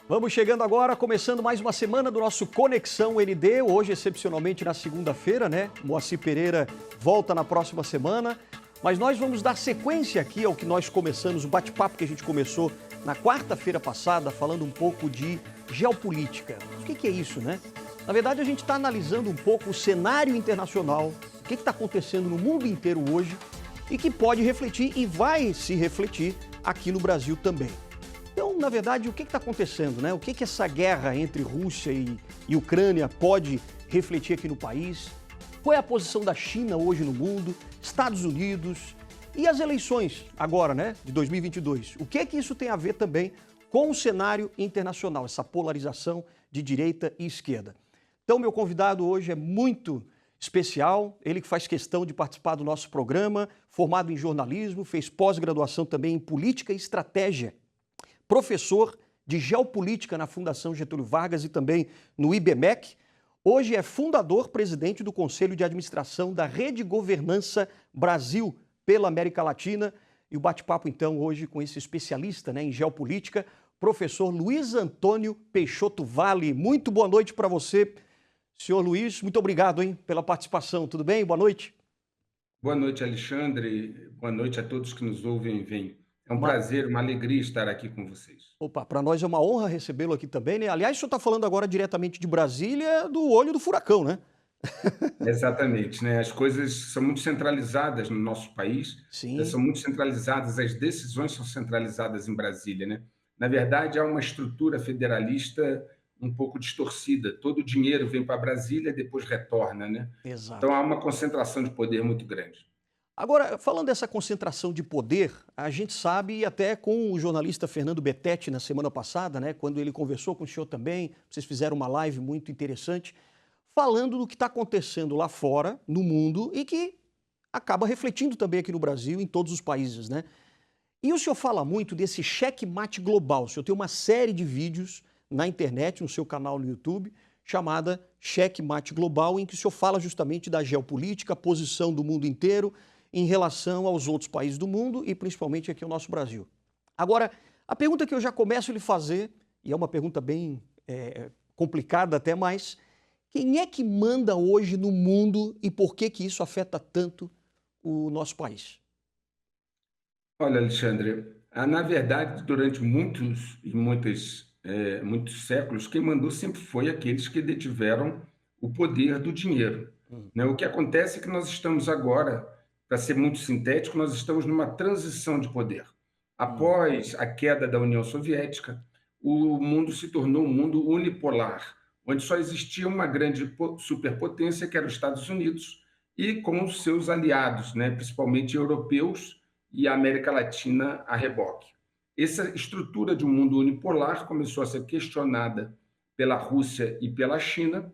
Vamos chegando agora, começando mais uma semana do nosso Conexão ND, hoje excepcionalmente na segunda-feira, né? Moacir Pereira volta na próxima semana, mas nós vamos dar sequência aqui ao que nós começamos, o bate-papo que a gente começou na quarta-feira passada, falando um pouco de geopolítica. O que é isso, né? Na verdade, a gente está analisando um pouco o cenário internacional, o que está acontecendo no mundo inteiro hoje e que pode refletir e vai se refletir aqui no Brasil também. Então, na verdade, o que está acontecendo, né? O que essa guerra entre Rússia e Ucrânia pode refletir aqui no país? Qual é a posição da China hoje no mundo, Estados Unidos e as eleições agora, né, de 2022? O que isso tem a ver também com o cenário internacional, essa polarização de direita e esquerda? Então, meu convidado hoje é muito especial, ele que faz questão de participar do nosso programa, formado em jornalismo, fez pós-graduação também em política e estratégia, professor de geopolítica na Fundação Getúlio Vargas e também no IBMEC. Hoje é fundador, presidente do Conselho de Administração da Rede Governança Brasil pela América Latina. E o bate-papo, então, hoje com esse especialista, né, em geopolítica, professor Luiz Antônio Peixoto Vale. Muito boa noite para você, senhor Luiz. Muito obrigado, hein, pela participação. Tudo bem? Boa noite. Boa noite, Alexandre. Boa noite a todos que nos ouvem e veem. É um prazer, uma alegria estar aqui com vocês. Opa, para nós é uma honra recebê-lo aqui também, né? Aliás, o senhor está falando agora diretamente de Brasília, do olho do furacão, né? Exatamente, né? As coisas são muito centralizadas no nosso país, Sim, são muito centralizadas, as decisões são centralizadas em Brasília, né? Na verdade, há uma estrutura federalista um pouco distorcida. Todo o dinheiro vem para Brasília e depois retorna, né? Então exato. há uma concentração de poder muito grande. Agora, falando dessa concentração de poder, a gente sabe, e até com o jornalista Fernando Betete na semana passada, né, quando ele conversou com o senhor também, vocês fizeram uma live muito interessante, falando do que está acontecendo lá fora, no mundo, e que acaba refletindo também aqui no Brasil, em todos os países, né? E o senhor fala muito desse checkmate global. O senhor tem uma série de vídeos na internet, no seu canal no YouTube, chamada Checkmate Global, em que o senhor fala justamente da geopolítica, a posição do mundo inteiro em relação aos outros países do mundo e principalmente aqui o nosso Brasil. Agora, a pergunta que eu já começo a lhe fazer, e é uma pergunta bem complicada até mais, quem é que manda hoje no mundo e por que isso afeta tanto o nosso país? Olha, Alexandre, na verdade, durante muitos séculos, quem mandou sempre foi aqueles que detiveram o poder do dinheiro, Hum, né? O que acontece é que nós estamos agora, para ser muito sintético, nós estamos numa transição de poder. hum, Após a queda da União Soviética, o mundo se tornou um mundo unipolar, onde só existia uma grande superpotência, que era os Estados Unidos, e com os seus aliados, né, principalmente europeus, e a América Latina a reboque. Essa estrutura de um mundo unipolar começou a ser questionada pela Rússia e pela China,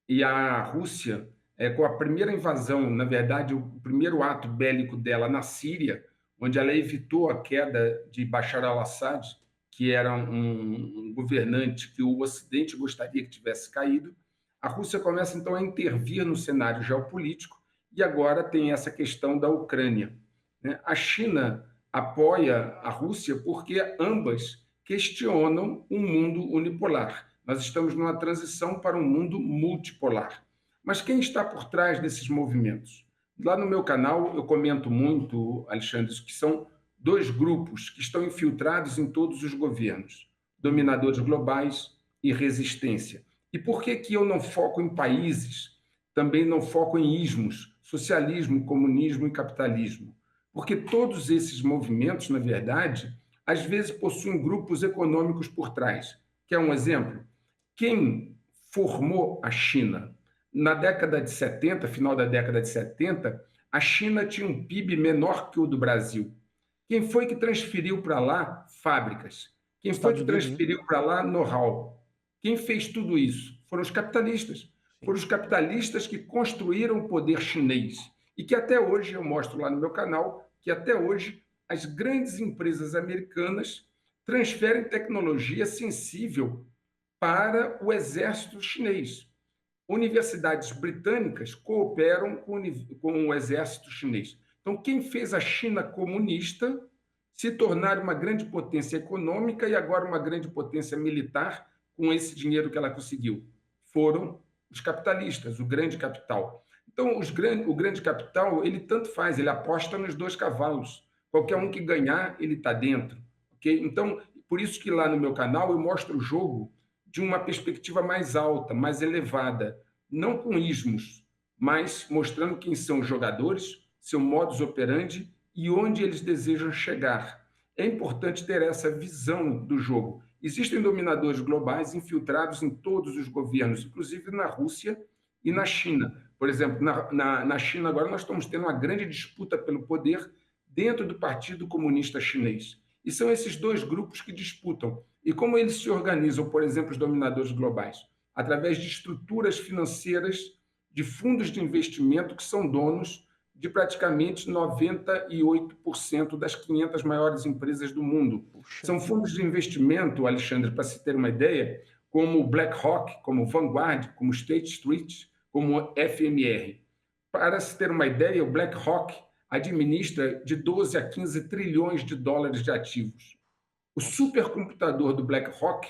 e a Rússia, com a primeira invasão, na verdade, o primeiro ato bélico dela na Síria, onde ela evitou a queda de Bashar al-Assad, que era um governante que o Ocidente gostaria que tivesse caído, a Rússia começa então a intervir no cenário geopolítico e agora tem essa questão da Ucrânia, né? A China apoia a Rússia porque ambas questionam um mundo unipolar. Nós estamos numa transição para um mundo multipolar. Mas quem está por trás desses movimentos? Lá no meu canal eu comento muito, Alexandre, que são dois grupos que estão infiltrados em todos os governos: hum. dominadores globais e resistência. E por que eu não foco em países? Também não foco em ismos, socialismo, comunismo e capitalismo. Porque todos esses movimentos, na verdade, às vezes possuem grupos econômicos por trás. Quer um exemplo? Quem formou a China? Na década de 70, final da década de 70, a China tinha um PIB menor que o do Brasil. Quem foi que transferiu para lá fábricas? Quem foi Estados que Unidos, né? transferiu para lá know-how? Quem fez tudo isso? Foram os capitalistas. Sim. Foram os capitalistas que construíram o poder chinês. E que até hoje, eu mostro lá no meu canal, que até hoje as grandes empresas americanas transferem tecnologia sensível para o exército chinês. Universidades britânicas cooperam com o exército chinês. Então, quem fez a China comunista se tornar uma grande potência econômica e agora uma grande potência militar com esse dinheiro que ela conseguiu. Foram os capitalistas, o grande capital. Então, o grande capital, ele tanto faz, ele aposta nos dois cavalos. Qualquer um que ganhar, ele está dentro. Okay? Então, por isso que lá no meu canal eu mostro o jogo de uma perspectiva mais alta, mais elevada, não com ismos, mas mostrando quem são os jogadores, seu modus operandi e onde eles desejam chegar. É importante ter essa visão do jogo. Existem dominadores globais infiltrados em todos os governos, inclusive na Rússia e na China. Por exemplo, na China agora nós estamos tendo uma grande disputa pelo poder dentro do Partido Comunista Chinês. E são esses dois grupos que disputam. E como eles se organizam, por exemplo, os dominadores globais? Através de estruturas financeiras, de fundos de investimento que são donos de praticamente 98% das 500 maiores empresas do mundo. Puxa. São fundos de investimento, Alexandre, para se ter uma ideia, como o BlackRock, como o Vanguard, como o State Street, como o FMR. Para se ter uma ideia, o BlackRock administra de 12 a 15 trilhões de dólares de ativos. O supercomputador do BlackRock,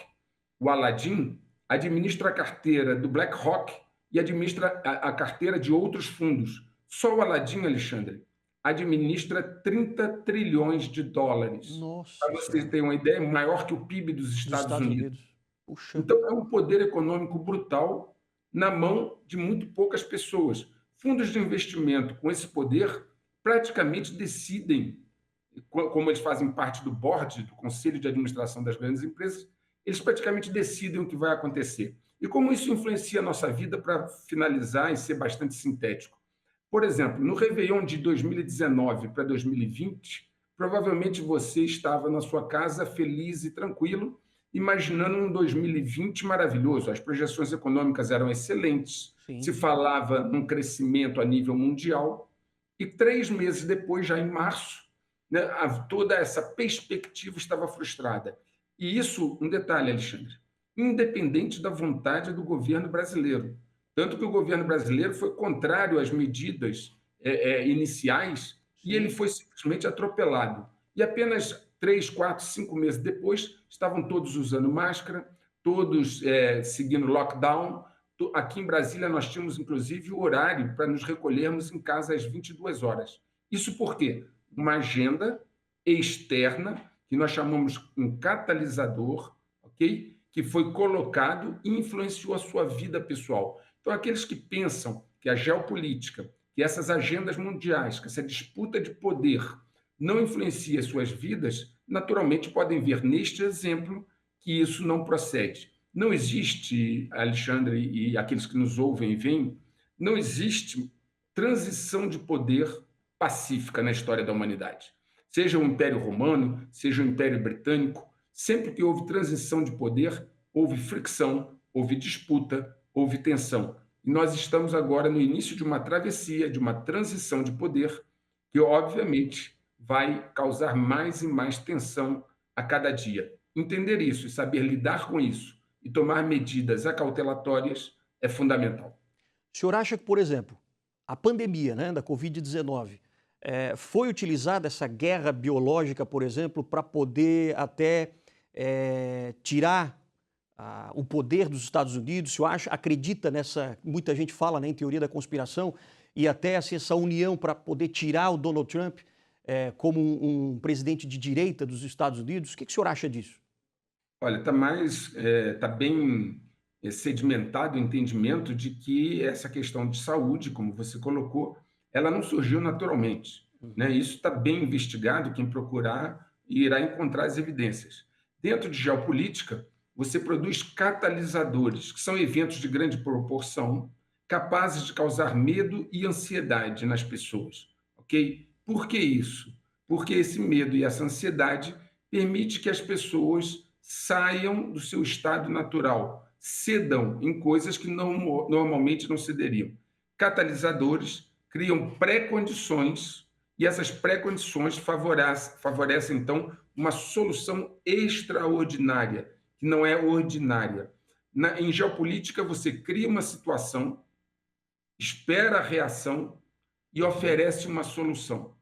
o Aladdin, administra a carteira do BlackRock e administra a carteira de outros fundos. Só o Aladdin, Alexandre, administra 30 trilhões de dólares. Nossa Para você Senhora. ter uma ideia, maior que o PIB dos Dos Estados Estados Unidos. Unidos. Puxa. Então, é um poder econômico brutal na mão de muito poucas pessoas. Fundos de investimento com esse poder praticamente decidem, como eles fazem parte do board, do conselho de administração das grandes empresas, eles praticamente decidem o que vai acontecer. E como isso influencia a nossa vida, para finalizar e ser bastante sintético. Por exemplo, no Réveillon de 2019 para 2020, provavelmente você estava na sua casa feliz e tranquilo, imaginando um 2020 maravilhoso. As projeções econômicas eram excelentes, Sim. se falava num crescimento a nível mundial, e 3 meses depois, já em março, né, toda essa perspectiva estava frustrada. E isso, um detalhe, Alexandre, independente da vontade do governo brasileiro. Tanto que o governo brasileiro foi contrário às medidas iniciais e ele foi simplesmente atropelado. E apenas 3, 4, 5 meses depois, estavam todos usando máscara, todos seguindo lockdown. Aqui em Brasília, nós tínhamos, inclusive, o horário para nos recolhermos em casa às 22 horas. Isso por quê? Uma agenda externa, que nós chamamos um catalisador, ok? Que foi colocado e influenciou a sua vida pessoal. Então, aqueles que pensam que a geopolítica, que essas agendas mundiais, que essa disputa de poder não influencia as suas vidas, naturalmente podem ver neste exemplo que isso não procede. Não existe, Alexandre, e aqueles que nos ouvem e veem, não existe transição de poder pacífica na história da humanidade. Seja o Império Romano, seja o Império Britânico, sempre que houve transição de poder, houve fricção, houve disputa, houve tensão. E nós estamos agora no início de uma travessia, de uma transição de poder, que obviamente vai causar mais e mais tensão a cada dia. Entender isso e saber lidar com isso e tomar medidas acautelatórias é fundamental. O senhor acha que, por exemplo, a pandemia, né, da Covid-19, foi utilizada essa guerra biológica, por exemplo, para poder até tirar o poder dos Estados Unidos? O senhor acredita nessa, muita gente fala, né, em teoria da conspiração, e até assim, essa união para poder tirar o Donald Trump como um presidente de direita dos Estados Unidos? O que o senhor acha disso? Olha, está bem sedimentado o entendimento de que essa questão de saúde, como você colocou, ela não surgiu naturalmente, né? Isso está bem investigado, quem procurar irá encontrar as evidências. Dentro de geopolítica, você produz catalisadores, que são eventos de grande proporção, capazes de causar medo e ansiedade nas pessoas, ok? Por que isso? Porque esse medo e essa ansiedade permite que as pessoas saiam do seu estado natural, cedam em coisas que normalmente não cederiam. Catalisadores criam pré-condições e essas pré-condições favorecem, então, uma solução extraordinária, que não é ordinária. Em geopolítica, você cria uma situação, espera a reação e oferece uma solução.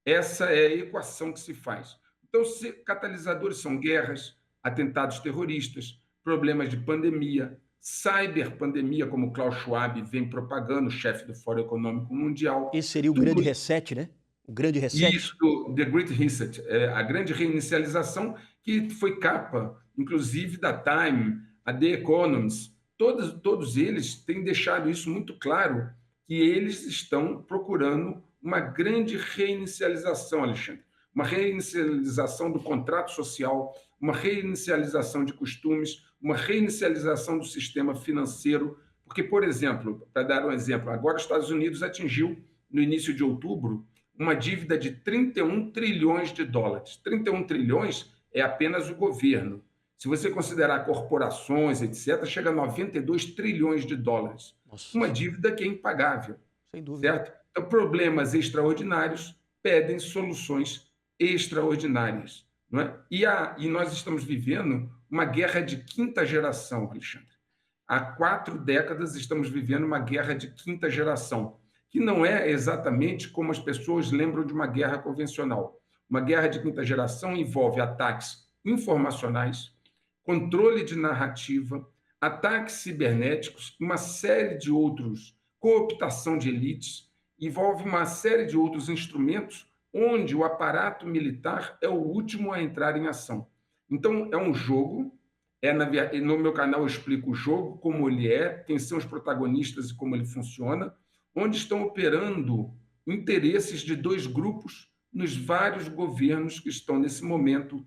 Essa é a equação que se faz. Então, catalisadores são guerras, atentados terroristas, problemas de pandemia, cyberpandemia, como o Klaus Schwab vem propagando, o chefe do Fórum Econômico Mundial. Esse seria o grande Tudo reset, né? O grande reset. isso, The Great Reset, a grande reinicialização, que foi capa, inclusive, da Time, a The Economist, todos eles têm deixado isso muito claro, que eles estão procurando uma grande reinicialização, Alexandre. Uma reinicialização do contrato social, uma reinicialização de costumes, uma reinicialização do sistema financeiro. Porque, por exemplo, para dar um exemplo, agora os Estados Unidos atingiu, no início de outubro, uma dívida de 31 trilhões de dólares. 31 trilhões é apenas o governo. Se você considerar corporações, etc., chega a 92 trilhões de dólares. Nossa Uma Senhora, dívida que é impagável, sem dúvida. certo? Então, problemas extraordinários pedem soluções extraordinárias. Não é? E nós estamos vivendo uma guerra de quinta geração, Alexandre. Há 4 décadas estamos vivendo uma guerra de quinta geração, que não é exatamente como as pessoas lembram de uma guerra convencional. Uma guerra de quinta geração envolve ataques informacionais, controle de narrativa, ataques cibernéticos, uma série de outros, cooptação de elites, envolve uma série de outros instrumentos onde o aparato militar é o último a entrar em ação. Então, é um jogo, no meu canal eu explico o jogo, como ele é, quem são os protagonistas e como ele funciona, onde estão operando interesses de 2 grupos nos vários governos que estão, nesse momento,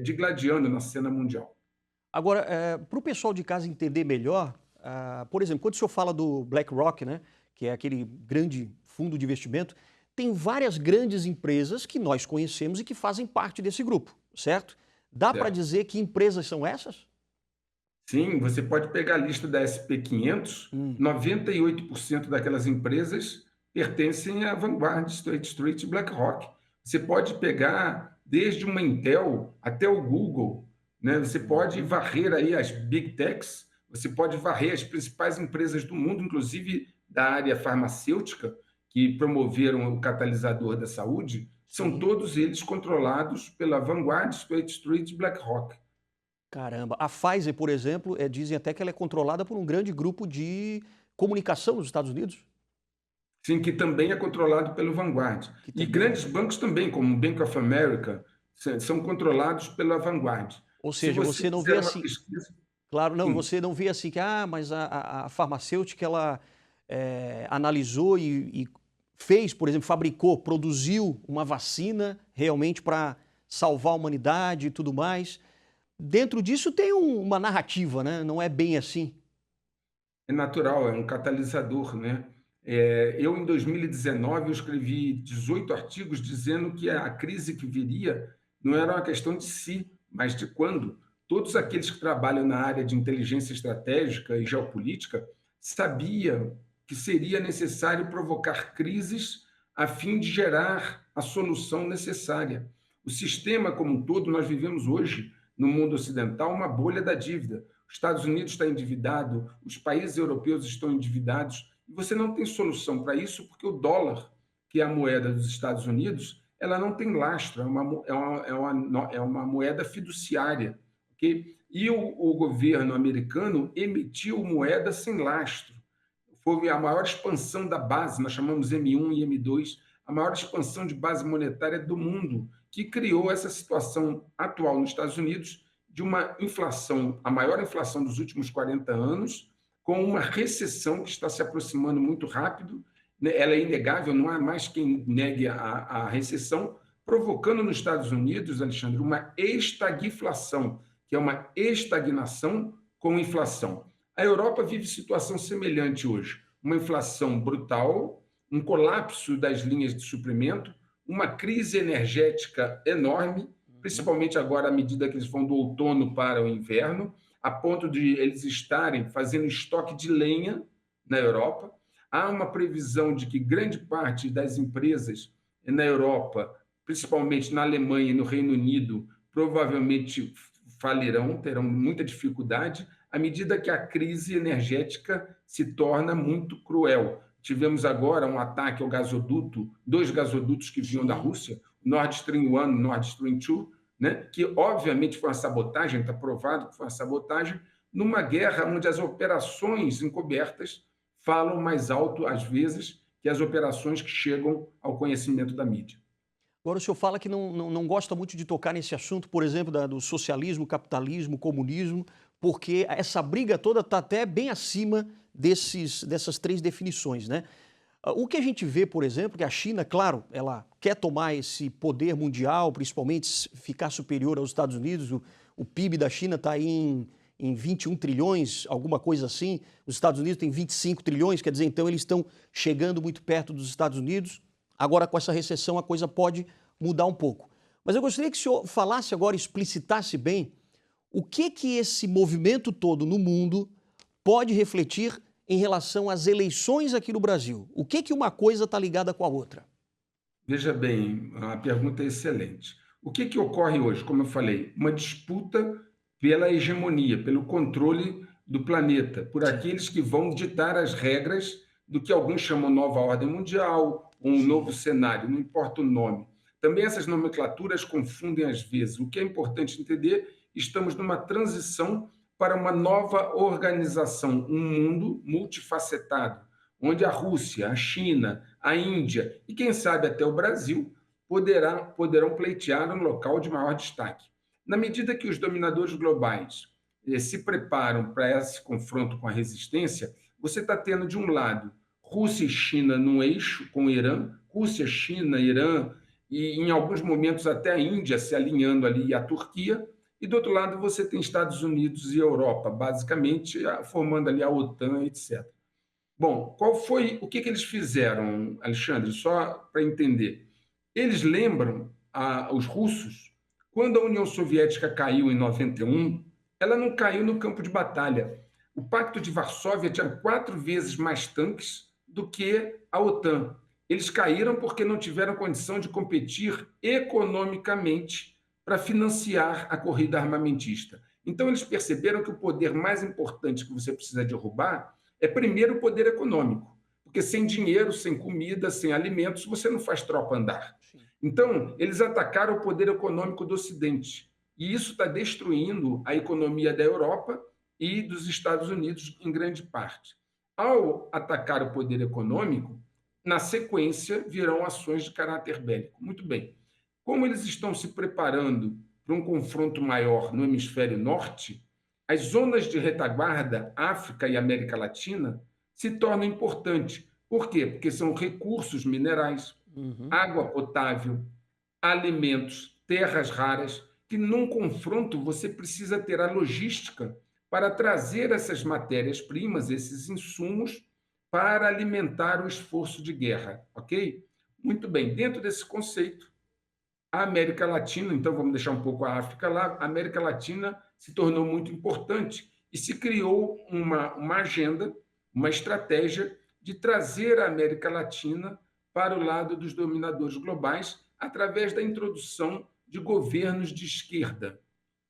digladiando na cena mundial. Agora, para o pessoal de casa entender melhor, por exemplo, quando o senhor fala do BlackRock, né, que é aquele grande fundo de investimento, tem várias grandes empresas que nós conhecemos e que fazem parte desse grupo, certo? Dá para Certo? dizer que empresas são essas? Sim, você pode pegar a lista da SP500, Hum, 98% daquelas empresas pertencem à Vanguard, State Street e BlackRock. Você pode pegar desde uma Intel até o Google, né? Você pode uhum. varrer aí as Big Techs, você pode varrer as principais empresas do mundo, inclusive da área farmacêutica, que promoveram o catalisador da saúde, são Sim. todos eles controlados pela Vanguard, State Street e BlackRock. Caramba. A Pfizer, por exemplo, dizem até que ela é controlada por um grande grupo de comunicação nos Estados Unidos, Sim, que também é controlado pelo Vanguard. que E também é. grandes bancos também, como o Bank of America, são controlados pela Vanguard. Ou Se seja, você você não vê fizer uma assim, pesquisa, claro, não, sim, você não vê assim que, mas a farmacêutica, ela analisou e fez, por exemplo, fabricou, produziu uma vacina realmente para salvar a humanidade e tudo mais. Dentro disso tem uma narrativa, né? Não é bem assim. é natural, é um catalisador, né? Eu, em 2019, eu escrevi 18 artigos dizendo que a crise que viria não era uma questão de se, mas de quando. Todos aqueles que trabalham na área de inteligência estratégica e geopolítica sabiam que seria necessário provocar crises a fim de gerar a solução necessária. O sistema como um todo, nós vivemos hoje, no mundo ocidental, uma bolha da dívida. Os Estados Unidos está endividado, os países europeus estão endividados, e você não tem solução para isso porque o dólar, que é a moeda dos Estados Unidos, ela não tem lastro, é uma moeda fiduciária. Okay? E o governo americano emitiu moeda sem lastro. Foi a maior expansão da base, nós chamamos M1 e M2, a maior expansão de base monetária do mundo, que criou essa situação atual nos Estados Unidos de uma inflação, a maior inflação dos últimos 40 anos, com uma recessão que está se aproximando muito rápido, né? Ela é inegável, não há mais quem negue a recessão, provocando nos Estados Unidos, Alexandre, uma estagflação, que é uma estagnação com inflação. A Europa vive situação semelhante hoje, uma inflação brutal, um colapso das linhas de suprimento, uma crise energética enorme, Uhum. principalmente agora à medida que eles vão do outono para o inverno, a ponto de eles estarem fazendo estoque de lenha na Europa. Há uma previsão de que grande parte das empresas na Europa, principalmente na Alemanha e no Reino Unido, provavelmente falirão, terão muita dificuldade, à medida que a crise energética se torna muito cruel. tivemos agora um ataque ao gasoduto, dois gasodutos que vinham da Sim. Rússia, Nord Stream 1 e Nord Stream 2, né, que obviamente foi uma sabotagem, está provado que foi uma sabotagem, numa guerra onde as operações encobertas falam mais alto, às vezes, que as operações que chegam ao conhecimento da mídia. Agora o senhor fala que não gosta muito de tocar nesse assunto, por exemplo, do socialismo, capitalismo, comunismo, porque essa briga toda está até bem acima dessas três definições, né? O que a gente vê, por exemplo, que a China, claro, ela quer tomar esse poder mundial, principalmente ficar superior aos Estados Unidos. O PIB da China está aí em 21 trilhões, alguma coisa assim. Os Estados Unidos têm 25 trilhões, quer dizer, então eles estão chegando muito perto dos Estados Unidos. Agora, com essa recessão, a coisa pode mudar um pouco. Mas eu gostaria que o senhor falasse agora, explicitasse bem o que esse movimento todo no mundo pode refletir em relação às eleições aqui no Brasil. O que uma coisa está ligada com a outra? Veja bem, a pergunta é excelente. O que ocorre hoje? Como eu falei, uma disputa pela hegemonia, pelo controle do planeta, por Sim, aqueles que vão ditar as regras do que alguns chamam nova ordem mundial, um sim. novo cenário, não importa o nome. Também essas nomenclaturas confundem às vezes. O que é importante entender, estamos numa transição para uma nova organização, um mundo multifacetado, onde a Rússia, a China, a Índia e, quem sabe, até o Brasil poderão pleitear um local de maior destaque. Na medida que os dominadores globais se preparam para esse confronto com a resistência, você está tendo, de um lado, Rússia e China num eixo com o Irã, Rússia, China, Irã e, em alguns momentos, até a Índia se alinhando ali e a Turquia, e, do outro lado, você tem Estados Unidos e Europa, basicamente, formando ali a OTAN, etc. Bom, o que eles fizeram, Alexandre? Só para entender. Eles lembram os russos, quando a União Soviética caiu em 91, ela não caiu no campo de batalha. O Pacto de Varsóvia tinha 4 vezes mais tanques do que a OTAN. Eles caíram porque não tiveram condição de competir economicamente para financiar a corrida armamentista. Então, eles perceberam que o poder mais importante que você precisa derrubar é, primeiro, o poder econômico, porque sem dinheiro, sem comida, sem alimentos, você não faz tropa andar. Sim. Então, eles atacaram o poder econômico do Ocidente, e isso está destruindo a economia da Europa e dos Estados Unidos em grande parte. Ao atacar o poder econômico, na sequência virão ações de caráter bélico. Muito bem. Como eles estão se preparando para um confronto maior no hemisfério norte, as zonas de retaguarda, África e América Latina, se tornam importantes. Por quê? Porque são recursos minerais, Uhum. água potável, alimentos, terras raras, que num confronto você precisa ter a logística para trazer essas matérias-primas, esses insumos, para alimentar o esforço de guerra, ok? Muito bem, dentro desse conceito, a América Latina, então vamos deixar um pouco a África lá, a América Latina se tornou muito importante e se criou uma agenda, uma estratégia de trazer a América Latina para o lado dos dominadores globais através da introdução de governos de esquerda.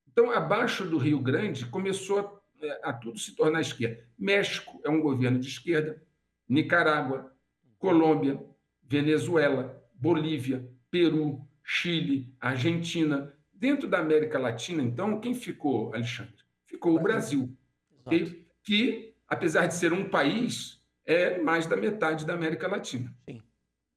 Então, abaixo do Rio Grande, começou a tudo se tornar esquerda. México é um governo de esquerda, Nicarágua, Colômbia, Venezuela, Bolívia, Peru, Chile, Argentina. Dentro da América Latina, então, quem ficou, Alexandre? Ficou o Brasil. Brasil, Exato. okay? Que, apesar de ser um país, é mais da metade da América Latina, Sim.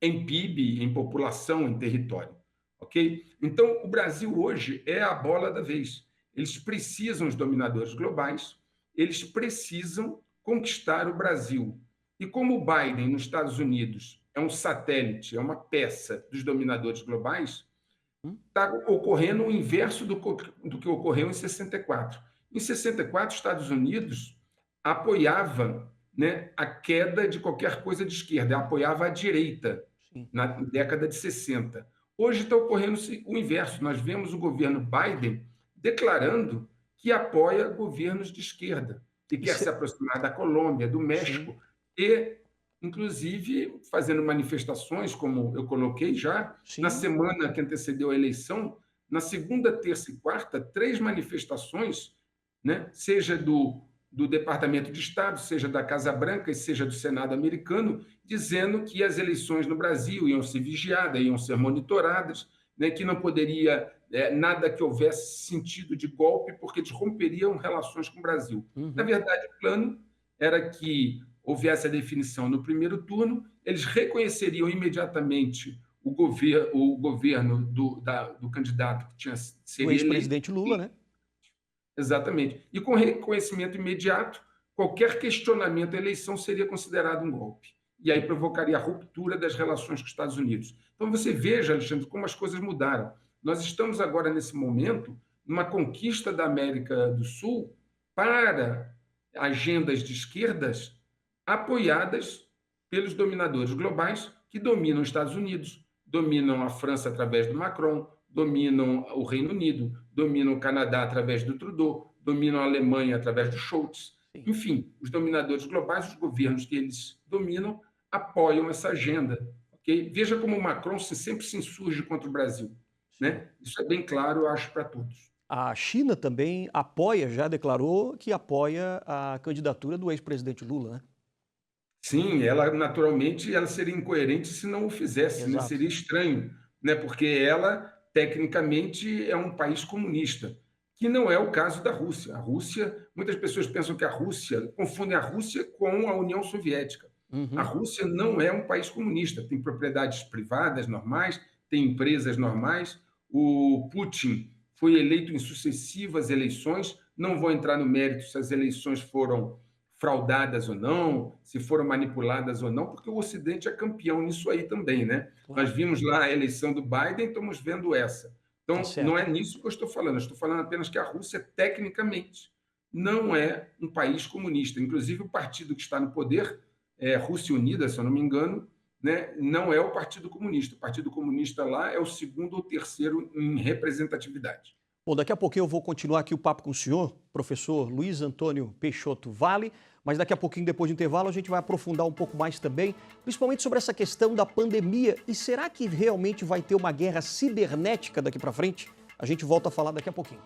em PIB, em população, em território. Ok? Então, o Brasil hoje é a bola da vez. Eles precisam, os dominadores globais, eles precisam conquistar o Brasil. E como o Biden, nos Estados Unidos, é um satélite, é uma peça dos dominadores globais, Hum? está ocorrendo o inverso do que ocorreu em 64. Em 64, os Estados Unidos apoiava, né, a queda de qualquer coisa de esquerda, apoiava a direita Sim. na década de 60. Hoje está ocorrendo o inverso. Nós vemos o governo Biden declarando que apoia governos de esquerda e quer se Isso aproximar da Colômbia, do sim, México e, inclusive, fazendo manifestações, como eu coloquei já, na sim. semana que antecedeu a eleição, na segunda, terça e quarta, 3 manifestações, né, seja do do Departamento de Estado, seja da Casa Branca e seja do Senado americano, dizendo que as eleições no Brasil iam ser vigiadas, iam ser monitoradas, né, que não poderia nada que houvesse sentido de golpe, porque eles romperiam relações com o Brasil. Na Uhum. verdade, o plano era que houvesse a definição no primeiro turno, eles reconheceriam imediatamente o governo do candidato que Do seria eleito. ex-presidente Lula, né? Exatamente. E com reconhecimento imediato, qualquer questionamento à eleição seria considerado um golpe. E aí provocaria a ruptura das relações com os Estados Unidos. Então você veja, Alexandre, como as coisas mudaram. Nós estamos agora, nesse momento, numa conquista da América do Sul para agendas de esquerdas apoiadas pelos dominadores globais que dominam os Estados Unidos, dominam a França através do Macron, dominam o Reino Unido, dominam o Canadá através do Trudeau, dominam a Alemanha através do Scholz. Sim. Enfim, os dominadores globais, os governos que eles dominam, apoiam essa agenda. Okay? Veja como o Macron sempre se insurge contra o Brasil. Sim. Né? Isso é bem claro, eu acho, para todos. A China também apoia, já declarou que apoia a candidatura do ex-presidente Lula, né? Sim, ela naturalmente ela seria incoerente se não o fizesse, né? Exato. Seria estranho, né? Porque ela tecnicamente é um país comunista, que não é o caso da Rússia. A Rússia, muitas pessoas pensam que a Rússia, confundem a Rússia com a União Soviética. A Uhum. Rússia não é um país comunista, tem propriedades privadas normais, tem empresas normais. O Putin foi eleito em sucessivas eleições, não vou entrar no mérito se as eleições foram fraudadas ou não, se foram manipuladas ou não, porque o Ocidente é campeão nisso aí também, né? Nós Claro. vimos lá a eleição do Biden, estamos vendo essa. Tá Então, não certo. é nisso que eu estou falando apenas que a Rússia, tecnicamente, não é um país comunista. Inclusive, o partido que está no poder, Rússia Unida, se eu não me engano, né, não é o Partido Comunista. O Partido Comunista lá é o segundo ou terceiro em representatividade. Bom, daqui a pouquinho eu vou continuar aqui o papo com o senhor, professor Luiz Antônio Peixoto Vale, mas daqui a pouquinho, depois do intervalo, a gente vai aprofundar um pouco mais também, principalmente sobre essa questão da pandemia. E será que realmente vai ter uma guerra cibernética daqui para frente? A gente volta a falar daqui a pouquinho.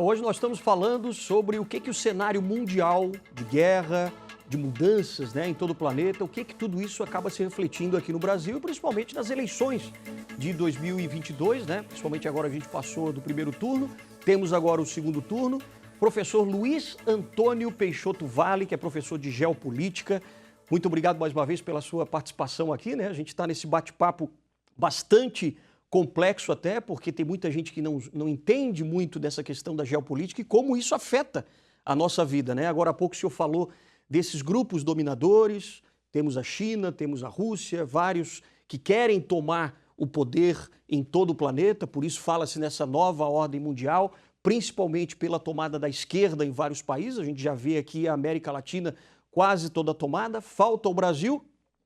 Hoje nós estamos falando sobre o que o cenário mundial de guerra, de mudanças, né, em todo o planeta, o que tudo isso acaba se refletindo aqui no Brasil, principalmente nas eleições de 2022, né? Principalmente agora a gente passou do primeiro turno, temos agora o segundo turno. Professor Luiz Antônio Peixoto Vale, que é professor de Geopolítica, muito obrigado mais uma vez pela sua participação aqui, né? A gente está nesse bate-papo bastante complexo até, porque tem muita gente que não entende muito dessa questão da geopolítica e como isso afeta a nossa vida, né? Agora há pouco o senhor falou desses grupos dominadores, temos a China, temos a Rússia, vários que querem tomar o poder em todo o planeta, por isso fala-se nessa nova ordem mundial, principalmente pela tomada da esquerda em vários países, a gente já vê aqui a América Latina quase toda tomada, falta o Brasil,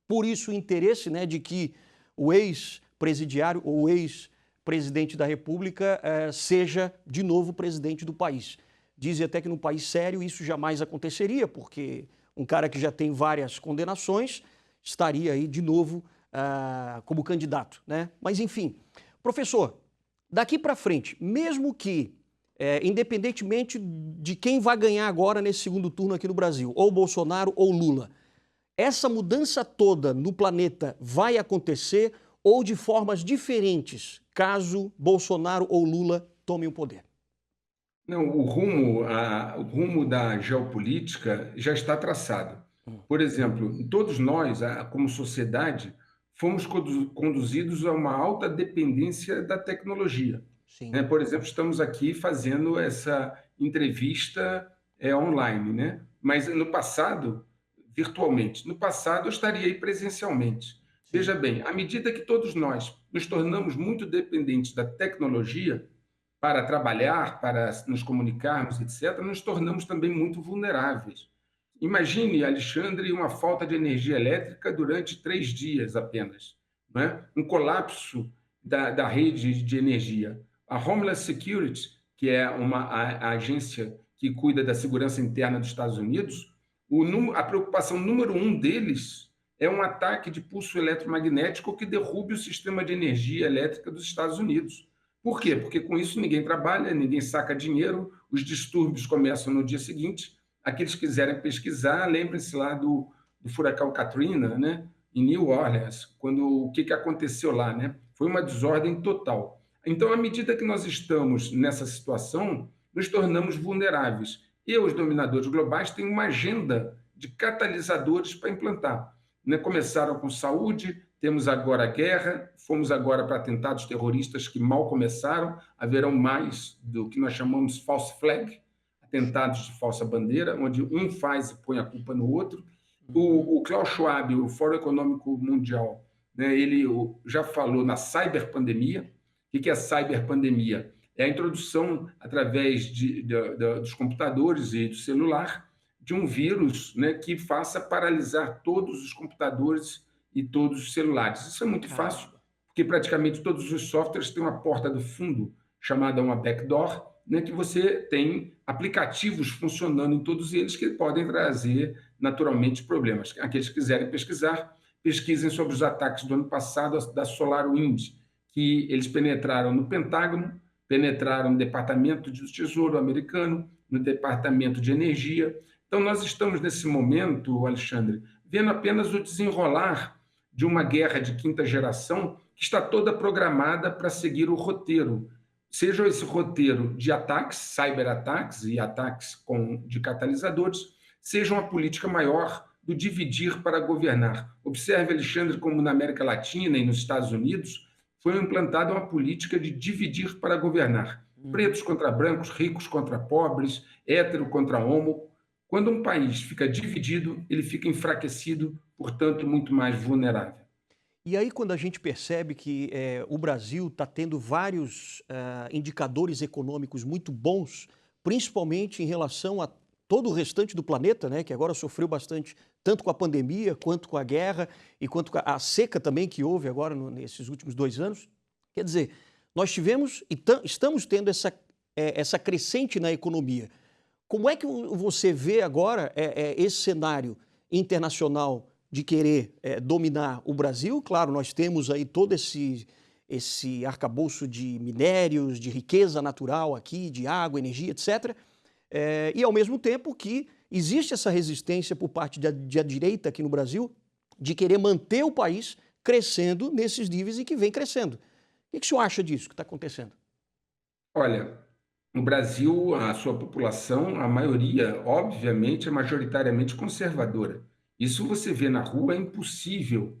por isso o interesse, né, de que o ex-presidiário ou ex-presidente da República seja de novo presidente do país. Dizem até que num país sério isso jamais aconteceria, porque um cara que já tem várias condenações estaria aí de novo como candidato, né? Mas enfim, professor, daqui para frente, mesmo que, independentemente de quem vai ganhar agora nesse segundo turno aqui no Brasil, ou Bolsonaro ou Lula, essa mudança toda no planeta vai acontecer ou de formas diferentes, caso Bolsonaro ou Lula tomem o poder? Não, o rumo da geopolítica já está traçado. Por exemplo, todos nós, como sociedade, fomos conduzidos a uma alta dependência da tecnologia. Sim. Né? Por exemplo, estamos aqui fazendo essa entrevista online, né? Mas no passado, virtualmente. No passado, eu estaria aí presencialmente. Sim. Veja bem, à medida que todos nós nos tornamos muito dependentes da tecnologia, para trabalhar, para nos comunicarmos, etc., nos tornamos também muito vulneráveis. Imagine, Alexandre, uma falta de energia elétrica durante 3 dias apenas, não é? Um colapso da rede de energia. A Homeland Security, que é a agência que cuida da segurança interna dos Estados Unidos, a preocupação número um deles é um ataque de pulso eletromagnético que derrube o sistema de energia elétrica dos Estados Unidos. Por quê? Porque com isso ninguém trabalha, ninguém saca dinheiro, os distúrbios começam no dia seguinte. Aqueles que quiserem pesquisar, lembrem-se lá do furacão Katrina, né? Em New Orleans, o que aconteceu lá, né? Foi uma desordem total. Então, à medida que nós estamos nessa situação, nos tornamos vulneráveis. E os dominadores globais têm uma agenda de catalisadores para implantar. Né? Começaram com saúde, temos agora a guerra, fomos agora para atentados terroristas que mal começaram, haverão mais do que nós chamamos false flag, atentados de falsa bandeira, onde um faz e põe a culpa no outro. O Klaus Schwab, o Fórum Econômico Mundial, né, ele já falou na cyberpandemia. O que é a cyberpandemia? É a introdução, através dos computadores e do celular, de um vírus, né, que faça paralisar todos os computadores e todos os celulares. Isso é muito fácil, porque praticamente todos os softwares têm uma porta do fundo, chamada uma backdoor, né, que você tem aplicativos funcionando em todos eles que podem trazer, naturalmente, problemas. Aqueles que quiserem pesquisar, pesquisem sobre os ataques do ano passado da SolarWind, que eles penetraram no Pentágono, penetraram no Departamento do Tesouro americano, no Departamento de Energia. Então, nós estamos, nesse momento, Alexandre, vendo apenas o desenrolar de uma guerra de quinta geração que está toda programada para seguir o roteiro, seja esse roteiro de ataques, cyberataques e ataques de catalisadores, seja uma política maior do dividir para governar. Observe, Alexandre, como na América Latina e nos Estados Unidos foi implantada uma política de dividir para governar. Pretos contra brancos, ricos contra pobres, hétero contra homo. Quando um país fica dividido, ele fica enfraquecido, portanto, muito mais vulnerável. E aí, quando a gente percebe que o Brasil está tendo vários indicadores econômicos muito bons, principalmente em relação a todo o restante do planeta, né, que agora sofreu bastante, tanto com a pandemia, quanto com a guerra e quanto com a seca também que houve agora nesses últimos 2 anos. Quer dizer, nós tivemos e estamos tendo essa crescente na economia. Como é que você vê agora esse cenário internacional de querer dominar o Brasil? Claro, nós temos aí todo esse arcabouço de minérios, de riqueza natural aqui, de água, energia, etc. E ao mesmo tempo que existe essa resistência por parte da direita aqui no Brasil de querer manter o país crescendo nesses níveis e que vem crescendo. O que o senhor acha disso que está acontecendo? Olha, no Brasil, a sua população, a maioria, obviamente, é majoritariamente conservadora. Isso você vê na rua, é impossível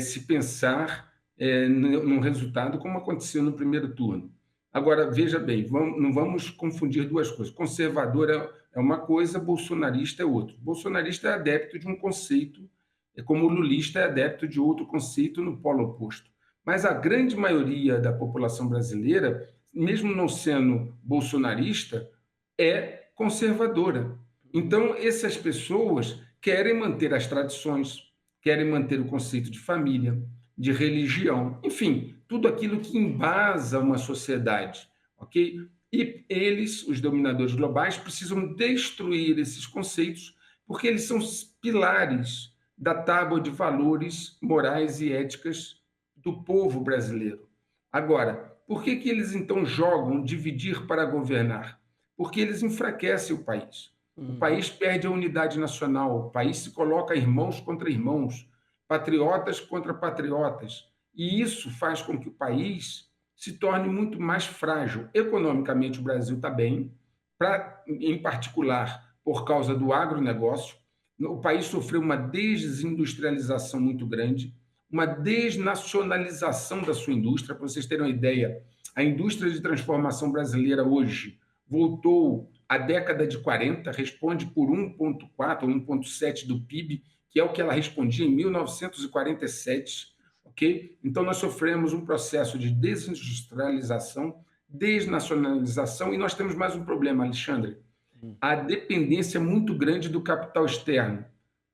se pensar num resultado como aconteceu no primeiro turno. Agora, veja bem, não vamos confundir duas coisas. Conservador é uma coisa, bolsonarista é outra. Bolsonarista é adepto de um conceito, como o lulista é adepto de outro conceito no polo oposto. Mas a grande maioria da população brasileira, mesmo não sendo bolsonarista, é conservadora. Então, essas pessoas querem manter as tradições, querem manter o conceito de família, de religião, enfim, tudo aquilo que embasa uma sociedade, ok? E eles, os dominadores globais, precisam destruir esses conceitos porque eles são os pilares da tábua de valores morais e éticas do povo brasileiro. Agora, por que eles então jogam dividir para governar? Porque eles enfraquecem o país. O país perde a unidade nacional, o país se coloca irmãos contra irmãos, patriotas contra patriotas. E isso faz com que o país se torne muito mais frágil. Economicamente, o Brasil está bem, em particular por causa do agronegócio. O país sofreu uma desindustrialização muito grande, uma desnacionalização da sua indústria. Para vocês terem uma ideia, a indústria de transformação brasileira hoje voltou à década de 40, responde por 1,4 ou 1,7 do PIB, que é o que ela respondia em 1947, ok? Então, nós sofremos um processo de desindustrialização, desnacionalização, e nós temos mais um problema, Alexandre. a dependência muito grande do capital externo,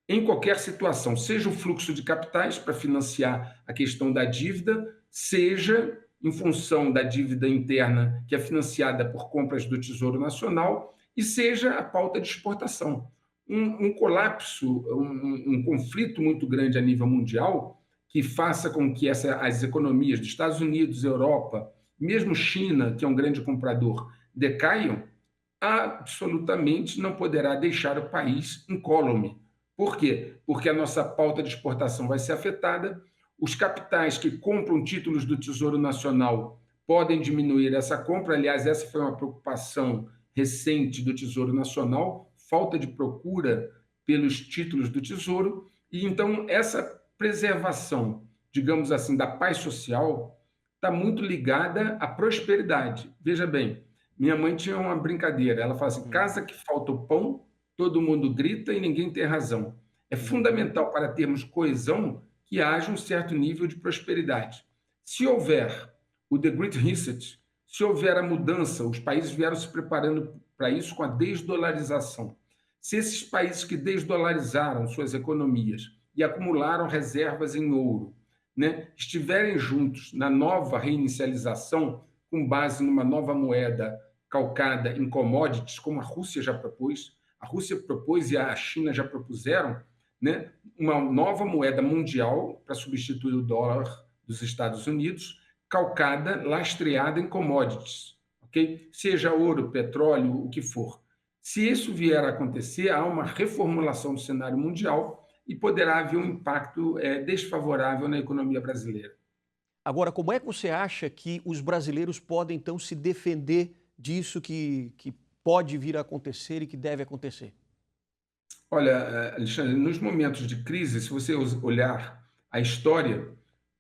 em qualquer situação, seja o fluxo de capitais para financiar a questão da dívida, seja em função da dívida interna, que é financiada por compras do Tesouro Nacional, e seja a pauta de exportação. Um colapso, um conflito muito grande a nível mundial, que faça com que as economias dos Estados Unidos, Europa, mesmo China, que é um grande comprador, decaiam, absolutamente não poderá deixar o país incólume. Por quê? Porque a nossa pauta de exportação vai ser afetada, os capitais que compram títulos do Tesouro Nacional podem diminuir essa compra. Aliás, essa foi uma preocupação recente do Tesouro Nacional, falta de procura pelos títulos do Tesouro, e então essa preservação, digamos assim, da paz social está muito ligada à prosperidade. Veja bem, minha mãe tinha uma brincadeira, ela fala assim, casa que falta o pão, todo mundo grita e ninguém tem razão. É fundamental para termos coesão que haja um certo nível de prosperidade. Se houver o The Great Reset, se houver a mudança, os países vieram se preparando para isso com a desdolarização. Se esses países que desdolarizaram suas economias e acumularam reservas em ouro, né, estiverem juntos na nova reinicialização, com base numa nova moeda calcada em commodities, como a Rússia já propôs, a Rússia propôs e a China já propuseram, né, uma nova moeda mundial para substituir o dólar dos Estados Unidos, calcada, lastreada em commodities, ok? Seja ouro, petróleo, o que for. Se isso vier a acontecer, há uma reformulação do cenário mundial e poderá haver um impacto desfavorável na economia brasileira. Agora, como é que você acha que os brasileiros podem, então, se defender disso que pode vir a acontecer e que deve acontecer? Olha, Alexandre, nos momentos de crise, se você olhar a história,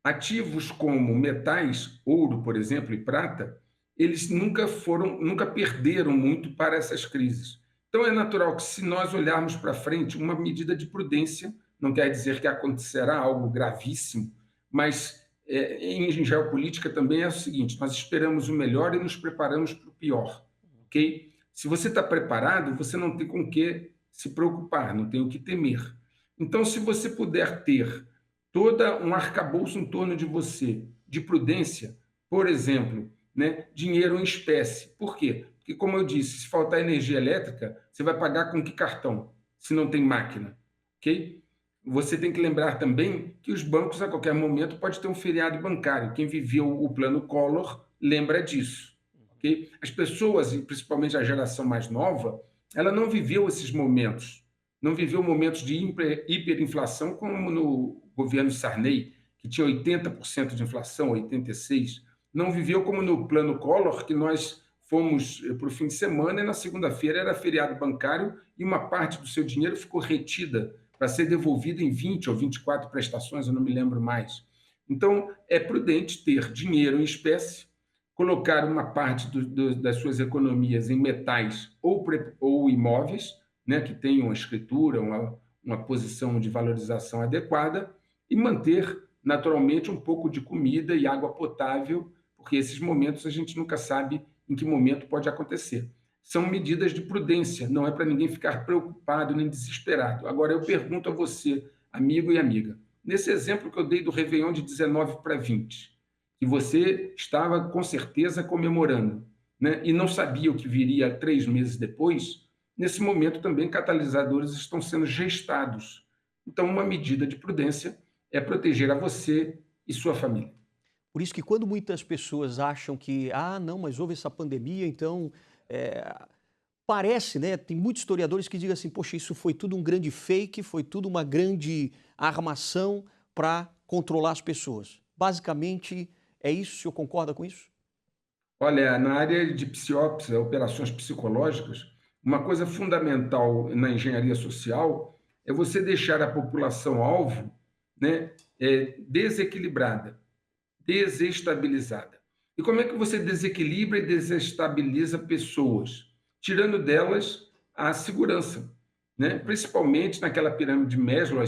ativos como metais, ouro, por exemplo, e prata, eles nunca perderam muito para essas crises. Então é natural que, se nós olharmos para frente, uma medida de prudência, não quer dizer que acontecerá algo gravíssimo, mas em geopolítica também é o seguinte: nós esperamos o melhor e nos preparamos para o pior, ok? Se você está preparado, você não tem com o que se preocupar, não tem o que temer. Então, se você puder ter todo um arcabouço em torno de você, de prudência, por exemplo, né, dinheiro em espécie. Por quê? Porque, como eu disse, se faltar energia elétrica, você vai pagar com que cartão, se não tem máquina, ok? Você tem que lembrar também que os bancos, a qualquer momento, pode ter um feriado bancário. Quem viveu o plano Collor lembra disso, ok? As pessoas, e principalmente a geração mais nova, ela não viveu esses momentos, não viveu momentos de hiperinflação como no governo Sarney, que tinha 80% de inflação, 86%, não viveu como no plano Collor, que nós fomos para o fim de semana e na segunda-feira era feriado bancário e uma parte do seu dinheiro ficou retida para ser devolvida em 20 ou 24 prestações, eu não me lembro mais. Então, é prudente ter dinheiro em espécie, colocar uma parte das suas economias em metais ou imóveis, né, que tenham uma escritura, uma posição de valorização adequada, e manter, naturalmente, um pouco de comida e água potável, porque esses momentos a gente nunca sabe em que momento pode acontecer. São medidas de prudência, não é para ninguém ficar preocupado nem desesperado. Agora, eu pergunto a você, amigo e amiga, nesse exemplo que eu dei do Réveillon de 19 para 20, que você estava com certeza comemorando, né, e não sabia o que viria 3 meses depois, nesse momento também catalisadores estão sendo gestados. Então, uma medida de prudência é proteger a você e sua família. Por isso que quando muitas pessoas acham que, não, mas houve essa pandemia, então parece, né? Tem muitos historiadores que dizem assim, poxa, isso foi tudo um grande fake, foi tudo uma grande armação para controlar as pessoas. Basicamente, é isso? O senhor concorda com isso? Olha, na área de psiópsia, operações psicológicas, uma coisa fundamental na engenharia social é você deixar a população-alvo, né, desequilibrada, desestabilizada. E como é que você desequilibra e desestabiliza pessoas? Tirando delas a segurança, né? Principalmente naquela pirâmide de Maslow,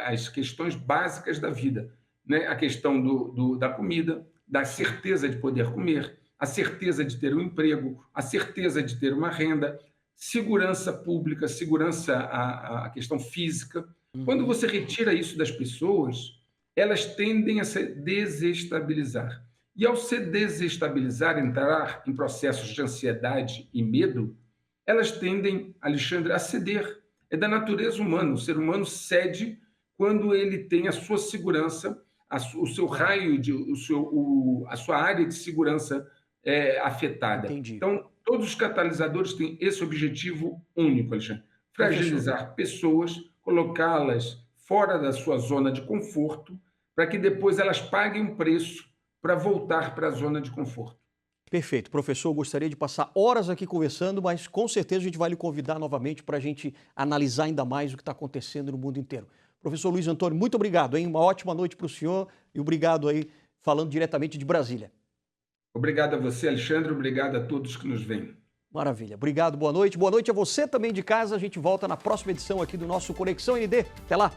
as questões básicas da vida, né? A questão da comida, da certeza de poder comer, a certeza de ter um emprego, a certeza de ter uma renda. segurança pública, segurança a questão física. Quando Uhum. você retira isso das pessoas, elas tendem a se desestabilizar. E ao se desestabilizar, entrar em processos de ansiedade e medo, elas tendem, Alexandre, a ceder. É da natureza humana. O ser humano cede quando ele tem a sua segurança, o seu raio, a sua área de segurança afetada. Entendi. Então, todos os catalisadores têm esse objetivo único, Alexandre: Professor, fragilizar pessoas, colocá-las fora da sua zona de conforto, para que depois elas paguem um preço para voltar para a zona de conforto. perfeito. Professor, eu gostaria de passar horas aqui conversando, mas com certeza a gente vai lhe convidar novamente para a gente analisar ainda mais o que está acontecendo no mundo inteiro. Professor Luiz Antônio, muito obrigado, hein? Uma ótima noite para o senhor e obrigado aí, falando diretamente de Brasília. Obrigado a você, Alexandre. Obrigado a todos que nos veem. Maravilha. Obrigado, boa noite. Boa noite a você também de casa. A gente volta na próxima edição aqui do nosso Conexão ND. Até lá.